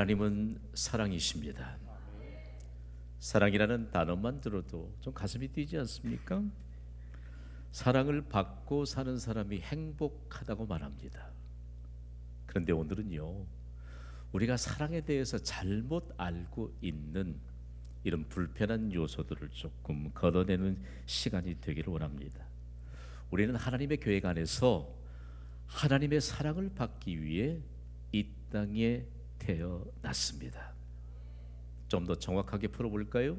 하나님은 사랑이십니다. 사랑이라는 단어만 들어도 좀 가슴이 뛰지 않습니까? 사랑을 받고 사는 사람이 행복하다고 말합니다. 그런데 오늘은요, 우리가 사랑에 대해서 잘못 알고 있는 이런 불편한 요소들을 조금 걷어내는 시간이 되기를 원합니다. 우리는 하나님의 계획 안에서 하나님의 사랑을 받기 위해 이 땅에 태어났습니다. 좀 더 정확하게 풀어볼까요?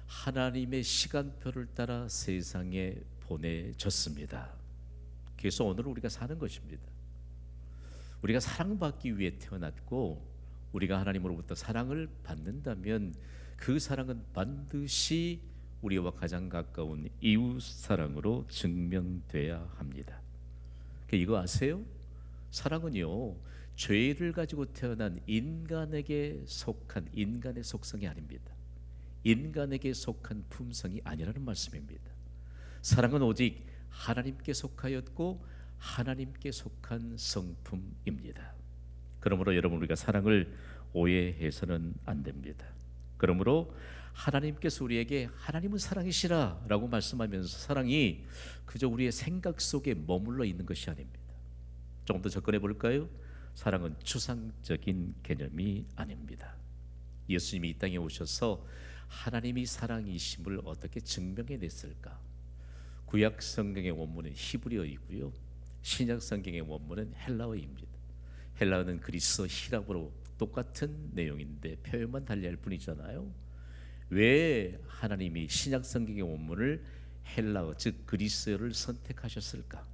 하나님의 시간표를 따라 세상에 보내졌습니다. 그래서 오늘 우리가 사는 것입니다. 우리가 사랑받기 위해 태어났고, 우리가 하나님으로부터 사랑을 받는다면 그 사랑은 반드시 우리와 가장 가까운 이웃 사랑으로 증명돼야 합니다. 이거 아세요? 사랑은요, 죄를 가지고 태어난 인간에게 속한 인간의 속성이 아닙니다. 인간에게 속한 품성이 아니라는 말씀입니다. 사랑은 오직 하나님께 속하였고 하나님께 속한 성품입니다. 그러므로 여러분, 우리가 사랑을 오해해서는 안 됩니다. 그러므로 하나님께서 우리에게 하나님은 사랑이시라 라고 말씀하면서 사랑이 그저 우리의 생각 속에 머물러 있는 것이 아닙니다. 조금 더 접근해 볼까요? 사랑은 추상적인 개념이 아닙니다. 예수님이 이 땅에 오셔서 하나님이 사랑이심을 어떻게 증명해냈을까? 구약 성경의 원문은 히브리어이고요, 신약 성경의 원문은 헬라어입니다. 헬라어는 그리스어 히라보로 똑같은 내용인데 표현만 달리할 뿐이잖아요. 왜 하나님이 신약 성경의 원문을 헬라어, 즉 그리스어를 선택하셨을까?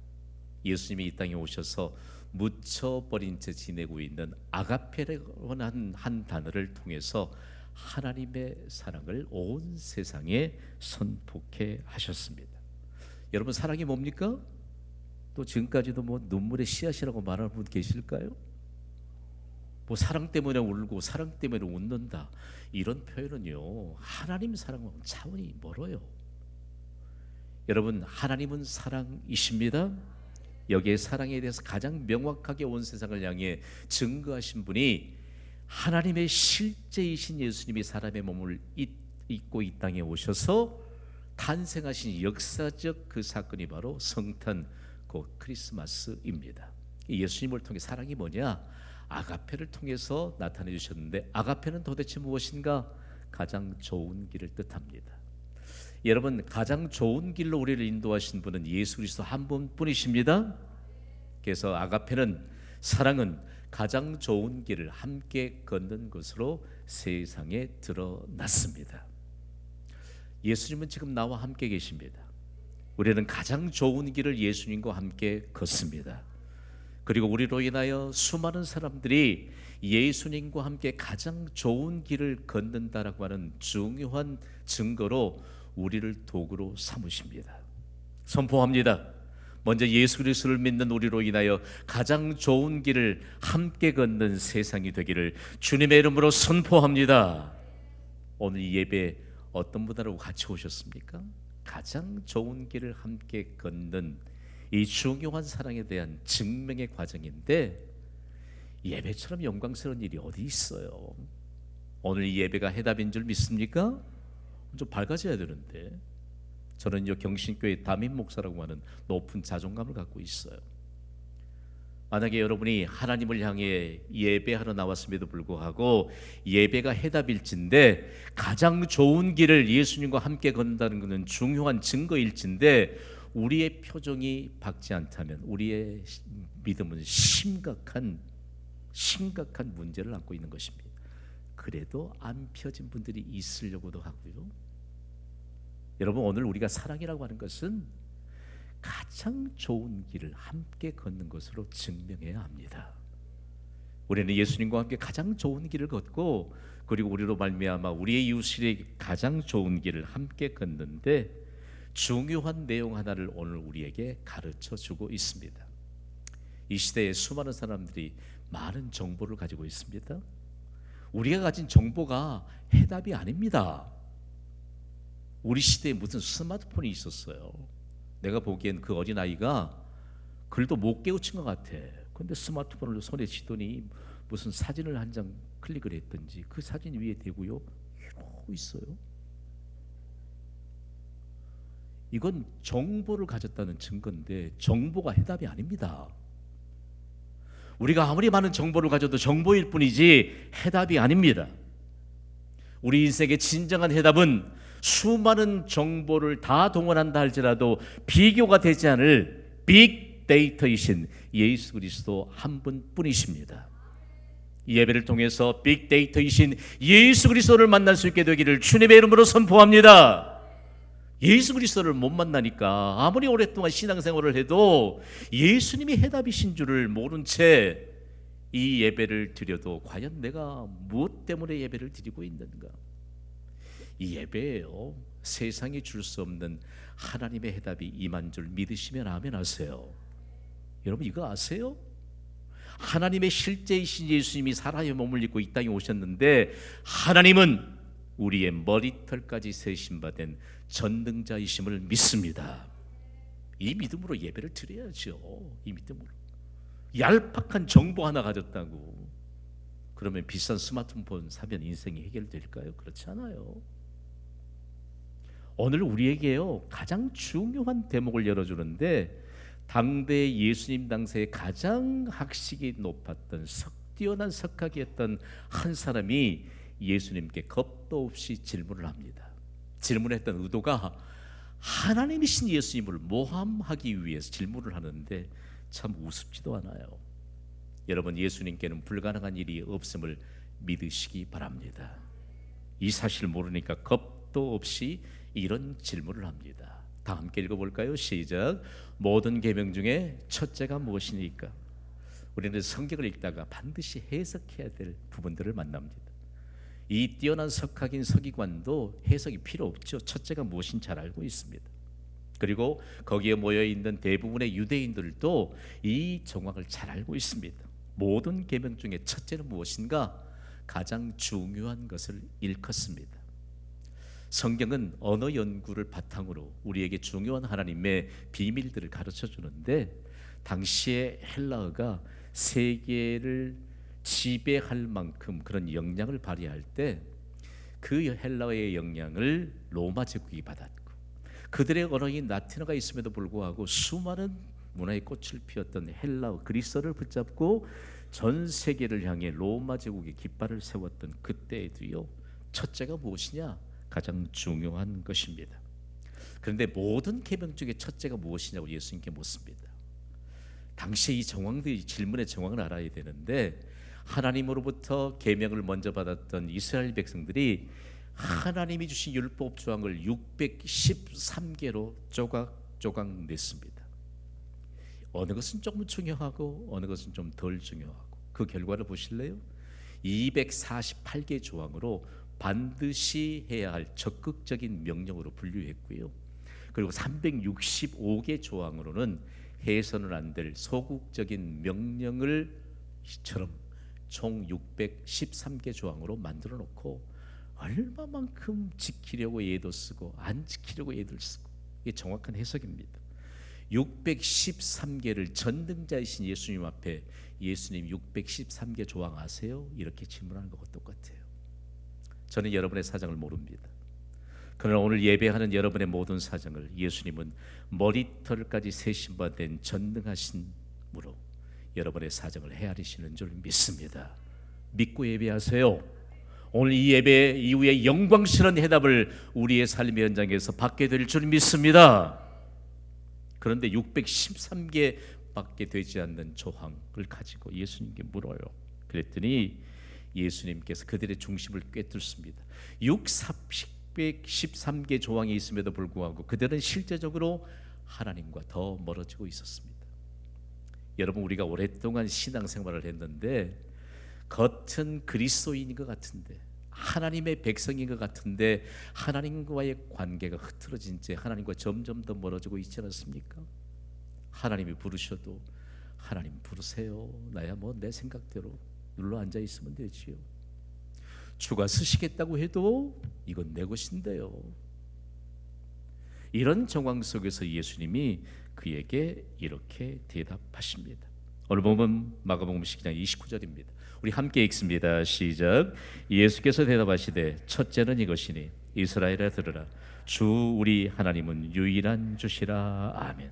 예수님이 이 땅에 오셔서 묻혀버린 채 지내고 있는 아가페라는 한 단어를 통해서 하나님의 사랑을 온 세상에 선포케 하셨습니다. 여러분, 사랑이 뭡니까? 또 지금까지도 눈물의 씨앗이라고 말하는 분 계실까요? 사랑 때문에 울고 사랑 때문에 웃는다, 이런 표현은요, 하나님 사랑과는 차원이 멀어요. 여러분, 하나님은 사랑이십니다. 여기에 사랑에 대해서 가장 명확하게 온 세상을 향해 증거하신 분이 하나님의 실제이신 예수님이 사람의 몸을 입고 이 땅에 오셔서 탄생하신 역사적 그 사건이 바로 성탄, 곧 크리스마스입니다. 예수님을 통해 사랑이 뭐냐? 아가페를 통해서 나타내 주셨는데, 아가페는 도대체 무엇인가? 가장 좋은 길을 뜻합니다. 여러분, 가장 좋은 길로 우리를 인도하신 분은 예수 그리스도 한 분뿐이십니다. 그래서 아가페는, 사랑은 가장 좋은 길을 함께 걷는 것으로 세상에 드러났습니다. 예수님은 지금 나와 함께 계십니다. 우리는 가장 좋은 길을 예수님과 함께 걷습니다. 그리고 우리로 인하여 수많은 사람들이 예수님과 함께 가장 좋은 길을 걷는다라고 하는 중요한 증거로 우리를 도구로 삼으십니다. 선포합니다. 먼저 예수 그리스도를 믿는 우리로 인하여 가장 좋은 길을 함께 걷는 세상이 되기를 주님의 이름으로 선포합니다. 오늘 이 예배 어떤 분하고 같이 오셨습니까? 가장 좋은 길을 함께 걷는 이 중요한 사랑에 대한 증명의 과정인데, 예배처럼 영광스러운 일이 어디 있어요? 오늘 이 예배가 해답인 줄 믿습니까? 좀 밝아져야 되는데, 저는요, 경신교회 담임 목사라고 하는 높은 자존감을 갖고 있어요. 만약에 여러분이 하나님을 향해 예배하러 나왔음에도 불구하고 예배가 해답일진데, 가장 좋은 길을 예수님과 함께 걷는다는 것은 중요한 증거일진데, 우리의 표정이 밝지 않다면 우리의 믿음은 심각한 문제를 안고 있는 것입니다. 그래도 안 펴진 분들이 있으려고도 하고요. 여러분, 오늘 우리가 사랑이라고 하는 것은 가장 좋은 길을 함께 걷는 것으로 증명해야 합니다. 우리는 예수님과 함께 가장 좋은 길을 걷고, 그리고 우리로 말미암아 우리의 이웃이 가장 좋은 길을 함께 걷는데, 중요한 내용 하나를 오늘 우리에게 가르쳐 주고 있습니다. 이 시대에 수많은 사람들이 많은 정보를 가지고 있습니다. 우리가 가진 정보가 해답이 아닙니다. 우리 시대에 무슨 스마트폰이 있었어요. 내가 보기엔 그 어린아이가 글도 못 깨우친 것 같아. 근데 스마트폰을 손에 쥐더니 무슨 사진을 한 장 클릭을 했든지 그 사진 위에 대고요 이러고 있어요. 이건 정보를 가졌다는 증거인데 정보가 해답이 아닙니다. 우리가 아무리 많은 정보를 가져도 정보일 뿐이지 해답이 아닙니다. 우리 인생의 진정한 해답은 수많은 정보를 다 동원한다 할지라도 비교가 되지 않을 빅데이터이신 예수 그리스도 한 분뿐이십니다. 이 예배를 통해서 빅데이터이신 예수 그리스도를 만날 수 있게 되기를 주님의 이름으로 선포합니다. 예수 그리스도를 못 만나니까 아무리 오랫동안 신앙생활을 해도 예수님이 해답이신 줄을 모른 채 이 예배를 드려도 과연 내가 무엇 때문에 예배를 드리고 있는가? 이 예배예요. 세상이 줄 수 없는 하나님의 해답이 임한 줄 믿으시면 아멘 하세요. 여러분 이거 아세요? 하나님의 실제이신 예수님이 사람의 몸을 입고 이 땅에 오셨는데 하나님은 우리의 머리털까지 세신 바 된 전능자이심을 믿습니다. 이 믿음으로 예배를 드려야죠. 이 믿음으로. 얄팍한 정보 하나 가졌다고 그러면 비싼 스마트폰 사면 인생이 해결될까요? 그렇지 않아요. 오늘 우리에게요 가장 중요한 대목을 열어주는데 당대 예수님 당시에 가장 학식이 높았던 뛰어난 석학이었던 한 사람이 예수님께 겁도 없이 질문을 합니다. 질문했던 의도가 하나님이신 예수님을 모함하기 위해서 질문을 하는데 참 우습지도 않아요. 여러분 예수님께는 불가능한 일이 없음을 믿으시기 바랍니다. 이 사실을 모르니까 겁도 없이 이런 질문을 합니다. 다 함께 읽어볼까요? 시작. 모든 계명 중에 첫째가 무엇이니까? 우리는 성경을 읽다가 반드시 해석해야 될 부분들을 만납니다. 이 뛰어난 석학인 서기관도 해석이 필요 없죠. 첫째가 무엇인지 잘 알고 있습니다. 그리고 거기에 모여있는 대부분의 유대인들도 이 정황을 잘 알고 있습니다. 모든 계명 중에 첫째는 무엇인가? 가장 중요한 것을 일컫습니다. 성경은 언어 연구를 바탕으로 우리에게 중요한 하나님의 비밀들을 가르쳐 주는데 당시의 헬라어가 세계를 지배할 만큼 그런 영향을 발휘할 때 그 헬라어의 영향을 로마 제국이 받았고 그들의 언어인 라틴어가 있음에도 불구하고 수많은 문화의 꽃을 피웠던 헬라어 그리스어를 붙잡고 전 세계를 향해 로마 제국의 깃발을 세웠던 그때에도요 첫째가 무엇이냐? 가장 중요한 것입니다. 그런데 모든 계명 중에 첫째가 무엇이냐고 예수님께 묻습니다. 당시 이 정황들이 질문의 정황을 알아야 되는데 하나님으로부터 계명을 먼저 받았던 이스라엘 백성들이 하나님이 주신 율법 조항을 613개로 조각조각 냈습니다. 어느 것은 조금 중요하고 어느 것은 좀 덜 중요하고 그 결과를 보실래요? 248개 조항으로 반드시 해야 할 적극적인 명령으로 분류했고요. 그리고 365개 조항으로는 해서는 안 될 소극적인 명령을 처럼 총 613개 조항으로 만들어 놓고 얼마만큼 지키려고 애도 쓰고 안 지키려고 애들 쓰고 이게 정확한 해석입니다. 613개를 전능자이신 예수님 앞에 예수님 613개 조항 아세요? 이렇게 질문하는 것과 똑같아요. 저는 여러분의 사정을 모릅니다. 그러나 오늘 예배하는 여러분의 모든 사정을 예수님은 머리털까지 세신 바 된 전능하신 무로 여러분의 사정을 헤아리시는 줄 믿습니다. 믿고 예배하세요. 오늘 이 예배 이후에 영광스러운 해답을 우리의 삶의 현장에서 받게 될 줄 믿습니다. 그런데 613개밖에 되지 않는 조항을 가지고 예수님께 물어요. 그랬더니 예수님께서 그들의 중심을 꿰뚫습니다. 613개 조항이 있음에도 불구하고 그들은 실제적으로 하나님과 더 멀어지고 있었습니다. 여러분 우리가 오랫동안 신앙생활을 했는데 겉은 그리스도인인 것 같은데 하나님의 백성인 것 같은데 하나님과의 관계가 흐트러진 채 하나님과 점점 더 멀어지고 있지 않습니까? 하나님이 부르셔도 하나님 부르세요. 나야 뭐 내 생각대로 눌러 앉아 있으면 되지요. 주가 쓰시겠다고 해도 이건 내 것인데요. 이런 정황 속에서 예수님이 그에게 이렇게 대답하십니다. 오늘 보면 마가복음 12장 29절입니다. 우리 함께 읽습니다. 시작. 예수께서 대답하시되 첫째는 이것이니 이스라엘아 들으라 주 우리 하나님은 유일한 주시라. 아멘.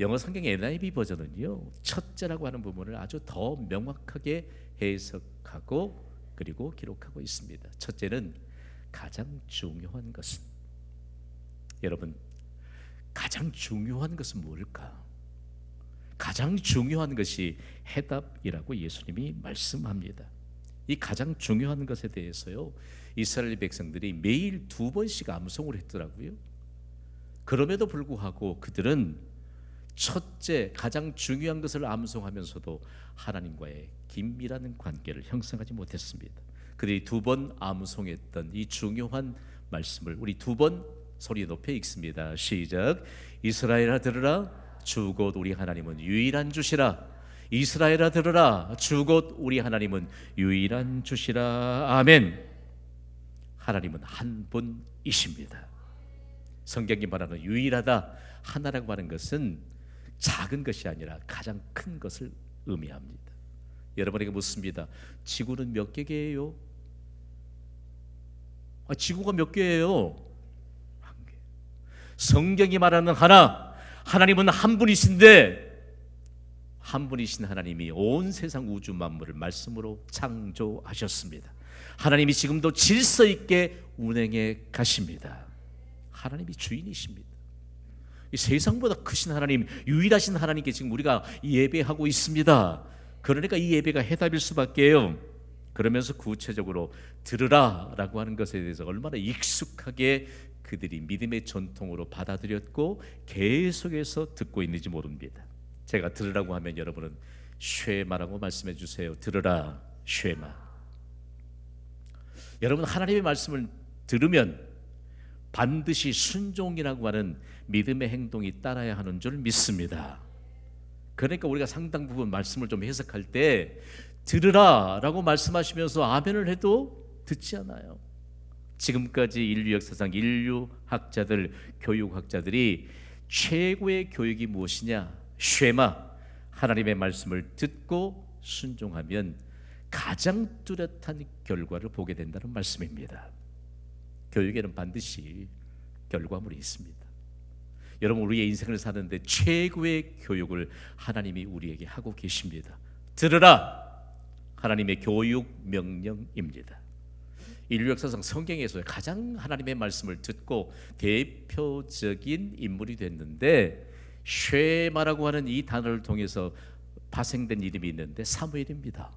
영어 성경 NIV 버전은요, 첫째라고 하는 부분을 아주 더 명확하게 해석하고 그리고 기록하고 있습니다. 첫째는 가장 중요한 것은, 여러분, 가장 중요한 것은 뭘까? 가장 중요한 것이 해답이라고 예수님이 말씀합니다. 이 가장 중요한 것에 대해서요, 이스라엘 백성들이 매일 2번씩 암송을 했더라고요. 그럼에도 불구하고 그들은 첫째, 가장 중요한 것을 암송하면서도 하나님과의 긴밀한 관계를 형성하지 못했습니다. 그들이 2번 암송했던 이 중요한 말씀을 우리 2번 소리 높여 읽습니다. 시작. 이스라엘아 들으라 주 곧 우리 하나님은 유일한 주시라. 이스라엘아 들으라 주 곧 우리 하나님은 유일한 주시라. 아멘. 하나님은 한 분이십니다. 성경이 말하는 유일하다, 하나라고 하는 것은 작은 것이 아니라 가장 큰 것을 의미합니다. 여러분에게 묻습니다. 지구는 몇 개예요? 지구가 몇 개예요? 한 개. 성경이 말하는 하나님은 한 분이신데, 한 분이신 하나님이 온 세상 우주 만물을 말씀으로 창조하셨습니다. 하나님이 지금도 질서 있게 운행해 가십니다. 하나님이 주인이십니다. 이 세상보다 크신 하나님, 유일하신 하나님께 지금 우리가 예배하고 있습니다. 그러니까 이 예배가 해답일 수밖에요. 그러면서 구체적으로 들으라 라고 하는 것에 대해서 얼마나 익숙하게 그들이 믿음의 전통으로 받아들였고 계속해서 듣고 있는지 모릅니다. 제가 들으라고 하면 여러분은 쉐마라고 말씀해 주세요. 들으라, 쉐마. 여러분, 하나님의 말씀을 들으면 반드시 순종이라고 하는 믿음의 행동이 따라야 하는 줄 믿습니다. 그러니까 우리가 상당 부분 말씀을 좀 해석할 때 들으라 라고 말씀하시면서 아멘을 해도 듣지 않아요. 지금까지 인류 역사상 인류학자들, 교육학자들이 최고의 교육이 무엇이냐? 쉐마, 하나님의 말씀을 듣고 순종하면 가장 뚜렷한 결과를 보게 된다는 말씀입니다. 교육에는 반드시 결과물이 있습니다. 여러분, 우리의 인생을 사는데 최고의 교육을 하나님이 우리에게 하고 계십니다. 들으라, 하나님의 교육 명령입니다. 인류 역사상 성경에서 가장 하나님의 말씀을 듣고 대표적인 인물이 됐는데, 쉐마라고 하는 이 단어를 통해서 파생된 이름이 있는데 사무엘입니다.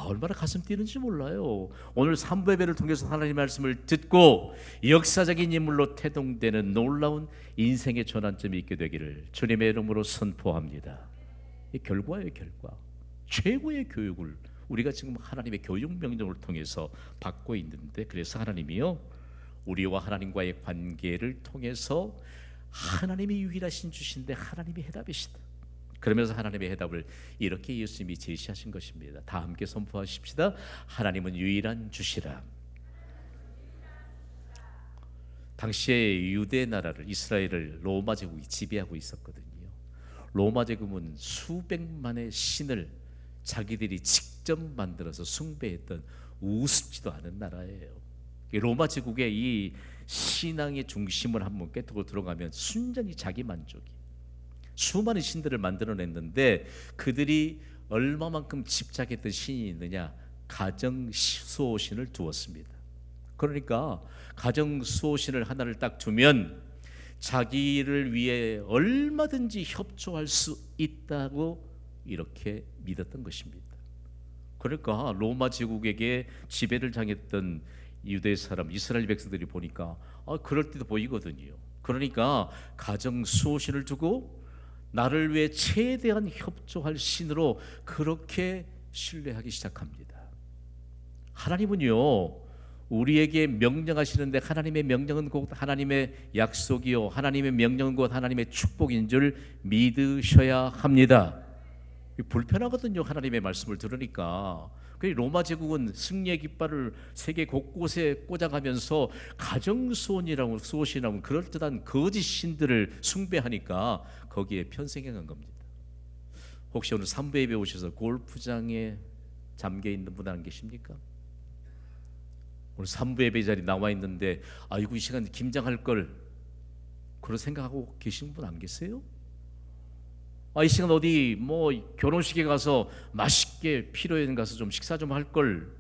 얼마나 가슴 뛰는지 몰라요. 오늘 삼부예배를 통해서 하나님의 말씀을 듣고 역사적인 인물로 태동되는 놀라운 인생의 전환점이 있게 되기를 주님의 이름으로 선포합니다. 이 결과예요, 결과. 최고의 교육을 우리가 지금 하나님의 교육 명령을 통해서 받고 있는데, 그래서 하나님이요, 우리와 하나님과의 관계를 통해서 하나님이 유일하신 주신데 하나님이 해답이시다. 그러면서 하나님의 해답을 이렇게 예수님이 제시하신 것입니다. 다 함께 선포하십시다. 하나님은 유일한 주시라. 당시에 유대 나라를, 이스라엘을 로마 제국이 지배하고 있었거든요. 로마 제국은 수백만의 신을 자기들이 직접 만들어서 숭배했던 우습지도 않은 나라예요. 로마 제국의 이 신앙의 중심을 한번 깨뜨고 들어가면 순전히 자기 만족이, 수많은 신들을 만들어냈는데 그들이 얼마만큼 집착했던 신이 있느냐? 가정 수호신을 두었습니다. 그러니까 가정 수호신을 하나를 딱 두면 자기를 위해 얼마든지 협조할 수 있다고 이렇게 믿었던 것입니다. 그러니까 로마 제국에게 지배를 당했던 유대 사람, 이스라엘 백성들이 보니까 그럴 때도 보이거든요. 그러니까 가정 수호신을 두고 나를 위해 최대한 협조할 신으로 그렇게 신뢰하기 시작합니다. 하나님은요, 우리에게 명령하시는데 하나님의 명령은 곧 하나님의 약속이요, 하나님의 명령은 곧 하나님의 축복인 줄 믿으셔야 합니다. 불편하거든요, 하나님의 말씀을 들으니까. 로마 제국은 승리의 깃발을 세계 곳곳에 꽂아가면서 가정수호신이라고 그럴듯한 거짓 신들을 숭배하니까 거기에 편승해간 겁니다. 혹시 오늘 삼부 예배 오셔서 골프장에 잠겨 있는 분 안 계십니까? 오늘 삼부 예배 자리 나와 있는데 아이고 이 시간 김장할 걸 그런 생각하고 계신 분 안 계세요? 이 시간 어디 뭐 결혼식에 가서 맛있게 피로연 가서 좀 식사 좀 할 걸.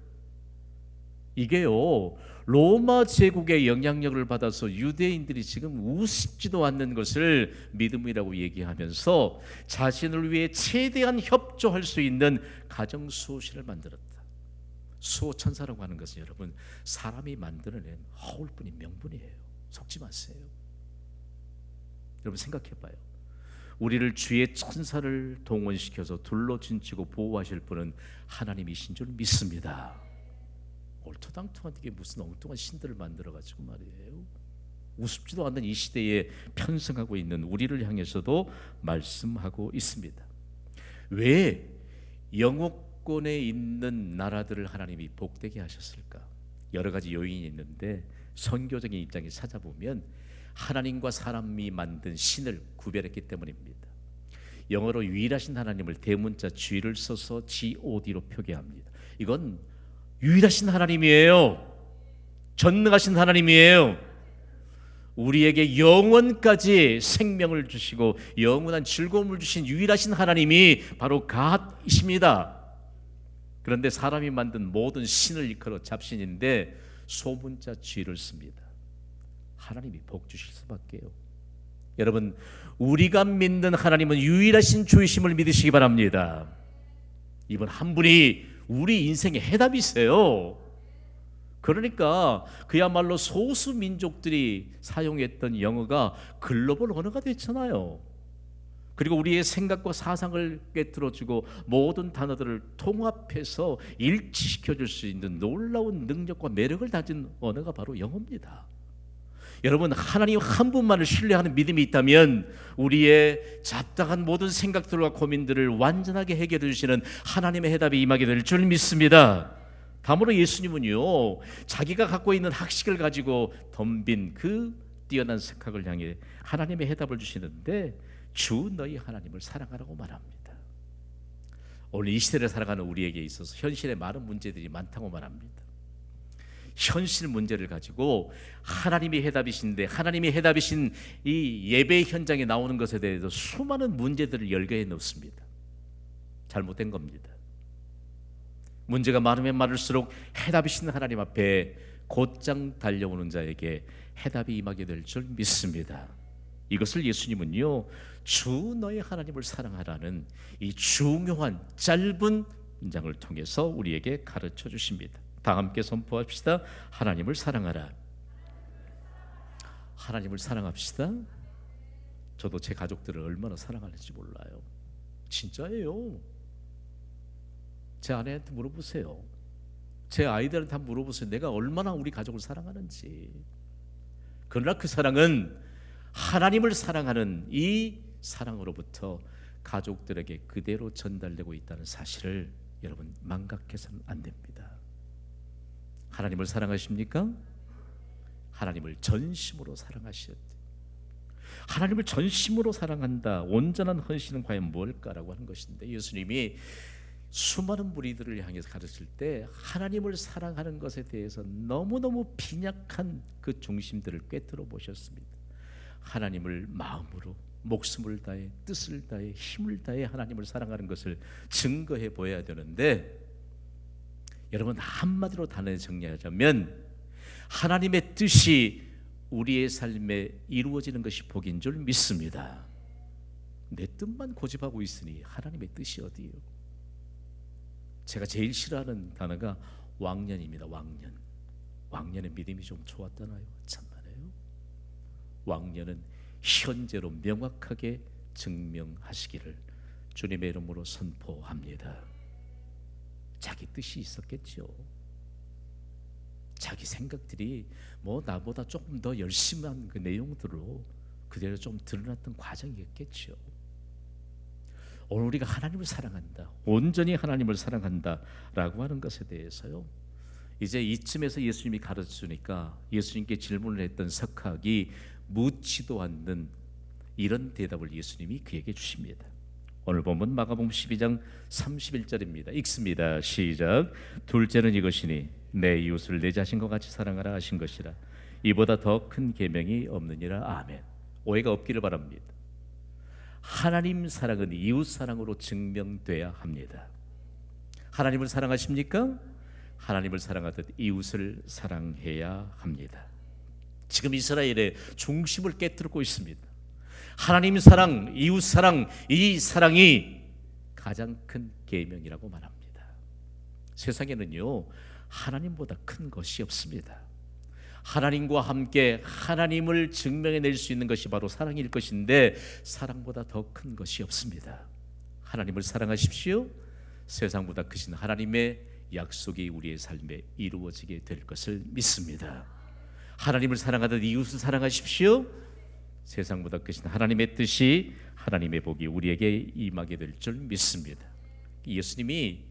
이게요 로마 제국의 영향력을 받아서 유대인들이 지금 우습지도 않는 것을 믿음이라고 얘기하면서 자신을 위해 최대한 협조할 수 있는 가정 수호신을 만들었다. 수호천사라고 하는 것은 여러분 사람이 만들어낸 허울뿐인 명분이에요. 속지 마세요. 여러분 생각해봐요. 우리를 주의 천사를 동원시켜서 둘러진치고 보호하실 분은 하나님이신 줄 믿습니다. 얼토당토하게 무슨 엉뚱한 신들을 만들어가지고 말이에요. 우습지도 않는 이 시대에 편승하고 있는 우리를 향해서도 말씀하고 있습니다. 왜 영어권에 있는 나라들을 하나님이 복되게 하셨을까? 여러 가지 요인이 있는데 선교적인 입장에 찾아보면 하나님과 사람이 만든 신을 구별했기 때문입니다. 영어로 유일하신 하나님을 대문자 G를 써서 GOD로 표기합니다. 이건 유일하신 하나님이에요. 전능하신 하나님이에요. 우리에게 영원까지 생명을 주시고 영원한 즐거움을 주신 유일하신 하나님이 바로 갓이십니다. 그런데 사람이 만든 모든 신을 일컬어 잡신인데 소문자 G를 씁니다. 하나님이 복 주실 수밖에요. 여러분 우리가 믿는 하나님은 유일하신 주이심을 믿으시기 바랍니다. 이분 한 분이 우리 인생의 해답이세요. 그러니까 그야말로 소수 민족들이 사용했던 영어가 글로벌 언어가 됐잖아요. 그리고 우리의 생각과 사상을 꿰뚫어주고 모든 단어들을 통합해서 일치시켜줄 수 있는 놀라운 능력과 매력을 가진 언어가 바로 영어입니다. 여러분 하나님 한 분만을 신뢰하는 믿음이 있다면 우리의 잡다한 모든 생각들과 고민들을 완전하게 해결해 주시는 하나님의 해답이 임하게 될 줄 믿습니다. 다음으로 예수님은요 자기가 갖고 있는 학식을 가지고 덤빈 그 뛰어난 생각을 향해 하나님의 해답을 주시는데 주 너희 하나님을 사랑하라고 말합니다. 오늘 이 시대를 살아가는 우리에게 있어서 현실에 많은 문제들이 많다고 말합니다. 현실 문제를 가지고 하나님이 해답이신데 하나님이 해답이신 이 예배 현장에 나오는 것에 대해서 수많은 문제들을 열거해 놓습니다. 잘못된 겁니다. 문제가 많으면 많을수록 해답이신 하나님 앞에 곧장 달려오는 자에게 해답이 임하게 될 줄 믿습니다. 이것을 예수님은요 주 너희 하나님을 사랑하라는 이 중요한 짧은 문장을 통해서 우리에게 가르쳐 주십니다. 다 함께 선포합시다. 하나님을 사랑하라. 하나님을 사랑합시다. 저도 제 가족들을 얼마나 사랑하는지 몰라요. 진짜예요. 제 아내한테 물어보세요. 제 아이들한테 한번 물어보세요. 내가 얼마나 우리 가족을 사랑하는지. 그러나 그 사랑은 하나님을 사랑하는 이 사랑으로부터 가족들에게 그대로 전달되고 있다는 사실을 여러분 망각해서는 안 됩니다. 하나님을 사랑하십니까? 하나님을 전심으로 사랑하셔야 돼요. 하나님을 전심으로 사랑한다. 온전한 헌신은 과연 뭘까라고 하는 것인데 예수님이 수많은 무리들을 향해서 가르칠 때 하나님을 사랑하는 것에 대해서 너무너무 빈약한 그 중심들을 꿰뚫어 보셨습니다. 하나님을 마음으로 목숨을 다해 뜻을 다해 힘을 다해 하나님을 사랑하는 것을 증거해 보여야 되는데 여러분 한마디로 단어에 정리하자면 하나님의 뜻이 우리의 삶에 이루어지는 것이 복인 줄 믿습니다. 내 뜻만 고집하고 있으니 하나님의 뜻이 어디예요? 제가 제일 싫어하는 단어가 왕년입니다. 왕년. 왕년의 믿음이 좀 좋았다나요? 참말이에요. 왕년은 현재로 명확하게 증명하시기를 주님의 이름으로 선포합니다. 자기 뜻이 있었겠죠. 자기 생각들이 뭐 나보다 조금 더 열심히 한 그 내용들로 그대로 좀 드러났던 과정이었겠죠. 오늘 우리가 하나님을 사랑한다, 온전히 하나님을 사랑한다라고 하는 것에 대해서요, 이제 이쯤에서 예수님이 가르쳐주니까 예수님께 질문을 했던 석학이 묻지도 않는 이런 대답을 예수님이 그에게 주십니다. 오늘 본문 마가복음 12장 31절입니다. 읽습니다. 시작. 둘째는 이것이니 내 이웃을 내 자신과 같이 사랑하라 하신 것이라. 이보다 더 큰 계명이 없느니라. 아멘. 오해가 없기를 바랍니다. 하나님 사랑은 이웃 사랑으로 증명돼야 합니다. 하나님을 사랑하십니까? 하나님을 사랑하듯 이웃을 사랑해야 합니다. 지금 이스라엘의 중심을 깨뜨리고 있습니다. 하나님 사랑, 이웃 사랑, 이 사랑이 가장 큰 계명이라고 말합니다. 세상에는요, 하나님보다 큰 것이 없습니다. 하나님과 함께 하나님을 증명해낼 수 있는 것이 바로 사랑일 것인데 사랑보다 더 큰 것이 없습니다. 하나님을 사랑하십시오. 세상보다 크신 하나님의 약속이 우리의 삶에 이루어지게 될 것을 믿습니다. 하나님을 사랑하듯 이웃을 사랑하십시오. 세상보다 크신 하나님의 뜻이, 하나님의 복이 우리에게 임하게 될 줄 믿습니다. 예수님이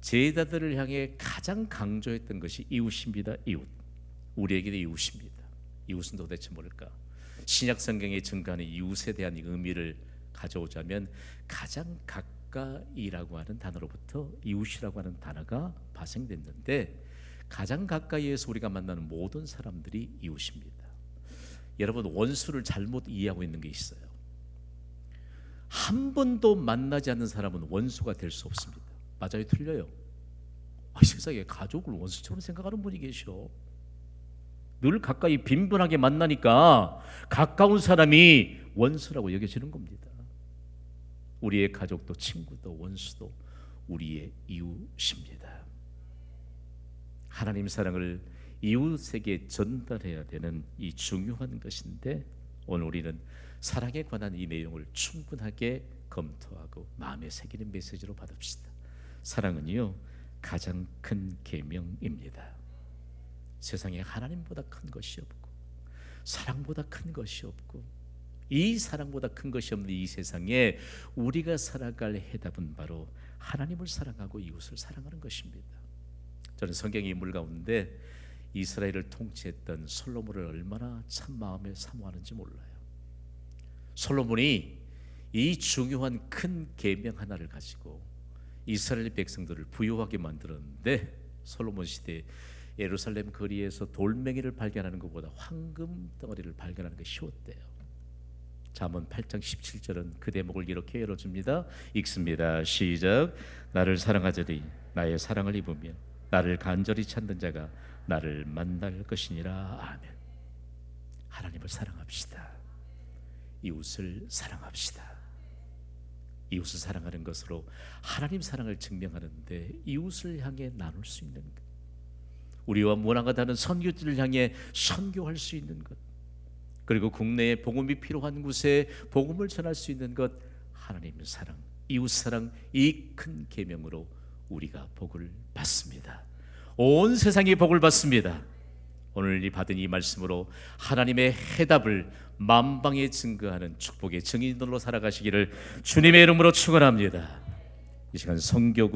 제자들을 향해 가장 강조했던 것이 이웃입니다. 이웃. 우리에게도 이웃입니다. 이웃은 도대체 뭘까? 신약 성경에 증거하는 이웃에 대한 의미를 가져오자면 가장 가까이라고 하는 단어로부터 이웃이라고 하는 단어가 파생됐는데, 가장 가까이에서 우리가 만나는 모든 사람들이 이웃입니다. 여러분, 원수를 잘못 이해하고 있는 게 있어요. 한 번도 만나지 않는 사람은 원수가 될 수 없습니다. 맞아요, 틀려요? 세상에 가족을 원수처럼 생각하는 분이 계셔. 늘 가까이 빈번하게 만나니까 가까운 사람이 원수라고 여겨지는 겁니다. 우리의 가족도 친구도 원수도 우리의 이웃입니다. 하나님 사랑을 이웃에게 전달해야 되는 이 중요한 것인데, 오늘 우리는 사랑에 관한 이 내용을 충분하게 검토하고 마음에 새기는 메시지로 받읍시다. 사랑은요, 가장 큰 계명입니다. 세상에 하나님보다 큰 것이 없고 사랑보다 큰 것이 없고 이 사랑보다 큰 것이 없는 이 세상에 우리가 살아갈 해답은 바로 하나님을 사랑하고 이웃을 사랑하는 것입니다. 저는 성경의 인물 가운데 이스라엘을 통치했던 솔로몬을 얼마나 참 마음에 사모하는지 몰라요. 솔로몬이 이 중요한 큰 계명 하나를 가지고 이스라엘 백성들을 부유하게 만들었는데, 솔로몬 시대에 예루살렘 거리에서 돌멩이를 발견하는 것보다 황금 덩어리를 발견하는 게 쉬웠대요. 잠언 8장 17절은 그 대목을 이렇게 열어줍니다. 읽습니다. 시작. 나를 사랑하자니 나의 사랑을 입으면 나를 간절히 찾는 자가 나를 만날 것이니라. 아멘. 하나님을 사랑합시다. 이웃을 사랑합시다. 이웃을 사랑하는 것으로 하나님 사랑을 증명하는데, 이웃을 향해 나눌 수 있는 것, 우리와 무난하다는 선교지를 향해 선교할 수 있는 것, 그리고 국내에 복음이 필요한 곳에 복음을 전할 수 있는 것, 하나님의 사랑, 이웃 사랑, 이 큰 계명으로 우리가 복을 받습니다. 온 세상이 복을 받습니다. 오늘 이 받은 이 말씀으로 하나님의 해답을 만방에 증거하는 축복의 증인들로 살아가시기를 주님의 이름으로 축원합니다. 이 시간 성교